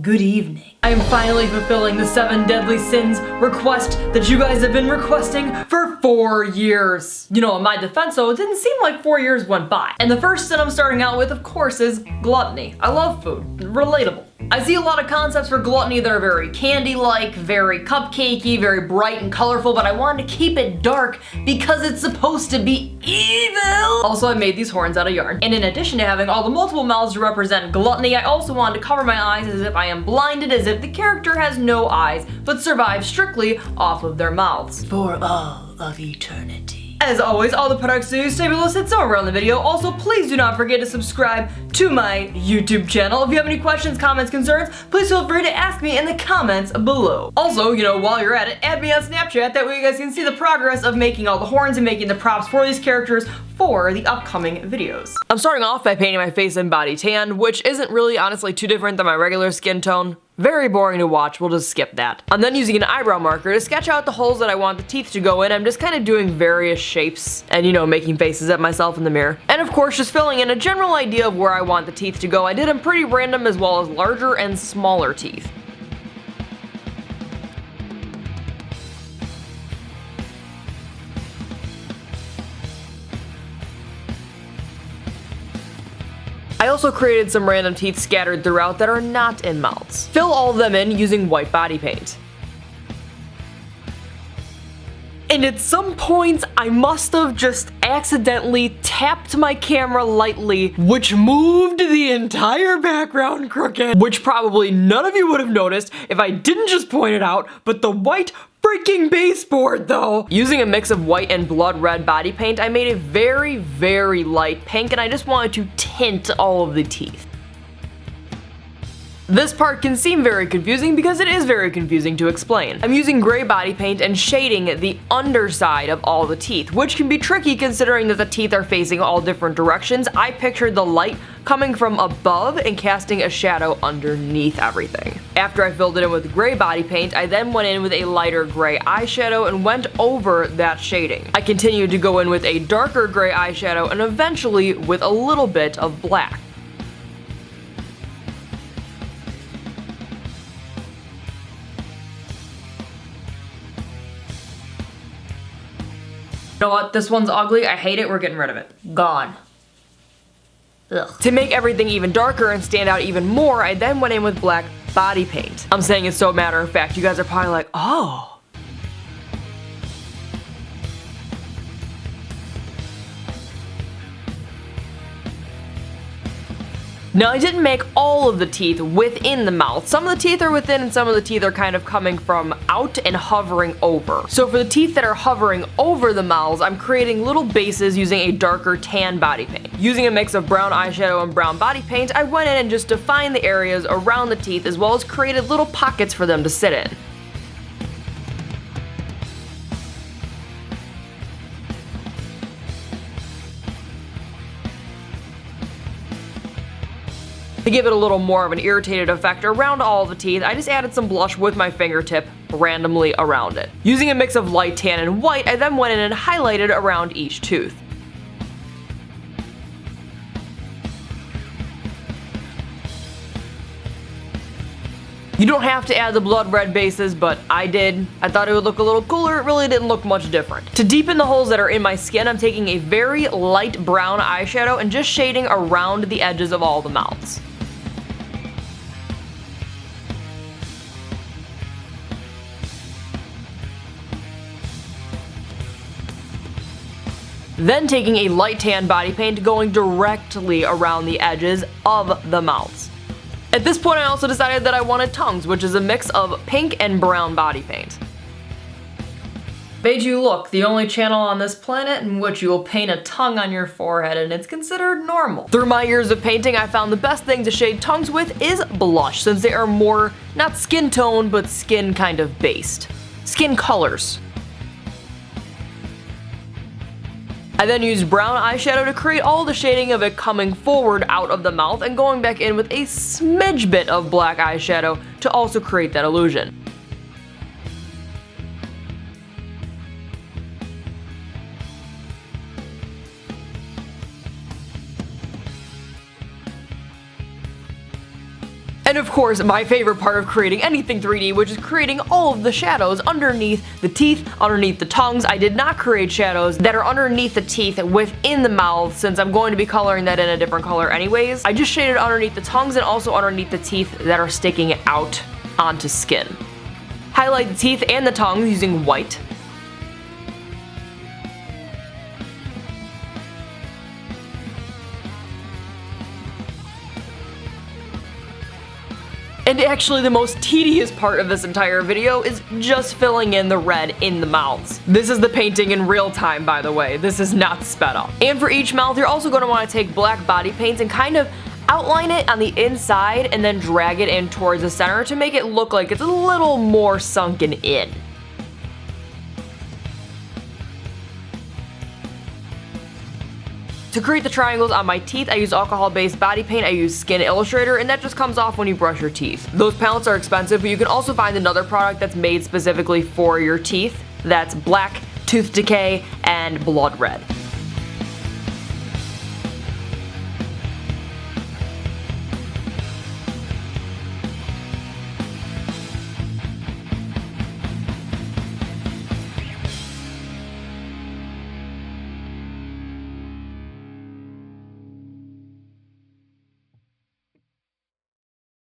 Good evening. I am finally fulfilling the 7 deadly sins request that you guys have been requesting for 4 years. You know, in my defense though, it didn't seem like 4 years went by. And the first sin I'm starting out with, of course, is gluttony. I love food. Relatable. I see a lot of concepts for gluttony that are very candy-like, very cupcakey, very bright and colorful, but I wanted to keep it dark because it's supposed to be evil. Also, I made these horns out of yarn. And in addition to having all the multiple mouths to represent gluttony, I also wanted to cover my eyes as if I am blinded, as if the character has no eyes, but survives strictly off of their mouths. For all of eternity. As always, all the products used may be listed somewhere on the video. Also, please do not forget to subscribe to my YouTube channel. If you have any questions, comments, concerns, please feel free to ask me in the comments below. Also, you know, while you're at it, add me on Snapchat. That way you guys can see the progress of making all the horns and making the props for these characters for the upcoming videos. I'm starting off by painting my face in body tan, which isn't really honestly too different than my regular skin tone. Very boring to watch, we'll just skip that. I'm then using an eyebrow marker to sketch out the holes that I want the teeth to go in. I'm just kind of doing various shapes and, you know, making faces at myself in the mirror. And of course, just filling in a general idea of where I want the teeth to go. I did them pretty random, as well as larger and smaller teeth. I also created some random teeth scattered throughout that are not in mouths. Fill all of them in using white body paint. And at some points, I must have just accidentally tapped my camera lightly, which moved the entire background crooked, which probably none of you would have noticed if I didn't just point it out, but the white freaking baseboard though. Using a mix of white and blood red body paint, I made a very, very light pink, and I just wanted to tint all of the teeth. This part can seem very confusing because it is very confusing to explain. I'm using gray body paint and shading the underside of all the teeth, which can be tricky considering that the teeth are facing all different directions. I pictured the light coming from above and casting a shadow underneath everything. After I filled it in with gray body paint, I then went in with a lighter gray eyeshadow and went over that shading. I continued to go in with a darker gray eyeshadow and eventually with a little bit of black. You know what? This one's ugly. I hate it. We're getting rid of it. Gone. Ugh. To make everything even darker and stand out even more, I then went in with black body paint. I'm saying it so matter of fact. You guys are probably like, oh. Now, I didn't make all of the teeth within the mouth. Some of the teeth are within and some of the teeth are kind of coming from out and hovering over. So for the teeth that are hovering over the mouths, I'm creating little bases using a darker tan body paint. Using a mix of brown eyeshadow and brown body paint, I went in and just defined the areas around the teeth, as well as created little pockets for them to sit in. To give it a little more of an irritated effect around all the teeth, I just added some blush with my fingertip randomly around it. Using a mix of light tan and white, I then went in and highlighted around each tooth. You don't have to add the blood red bases, but I did. I thought it would look a little cooler. It really didn't look much different. To deepen the holes that are in my skin, I'm taking a very light brown eyeshadow and just shading around the edges of all the mouths. Then taking a light tan body paint, going directly around the edges of the mouths. At this point, I also decided that I wanted tongues, which is a mix of pink and brown body paint. MadeULook, the only channel on this planet in which you will paint a tongue on your forehead, and it's considered normal. Through my years of painting, I found the best thing to shade tongues with is blush, since they are more, not skin tone, but skin kind of based. Skin colors. I then used brown eyeshadow to create all the shading of it coming forward out of the mouth and going back in with a smidge bit of black eyeshadow to also create that illusion. And of course, my favorite part of creating anything 3D, which is creating all of the shadows underneath the teeth, underneath the tongues. I did not create shadows that are underneath the teeth within the mouth, since I'm going to be coloring that in a different color anyways. I just shaded underneath the tongues and also underneath the teeth that are sticking out onto skin. Highlight the teeth and the tongues using white. And actually the most tedious part of this entire video is just filling in the red in the mouths. This is the painting in real time, by the way. This is not sped up. And for each mouth, you're also going to want to take black body paint and kind of outline it on the inside and then drag it in towards the center to make it look like it's a little more sunken in. To create the triangles on my teeth, I use alcohol-based body paint. I use Skin Illustrator, and that just comes off when you brush your teeth. Those palettes are expensive, but you can also find another product that's made specifically for your teeth. That's black, tooth decay, and blood red.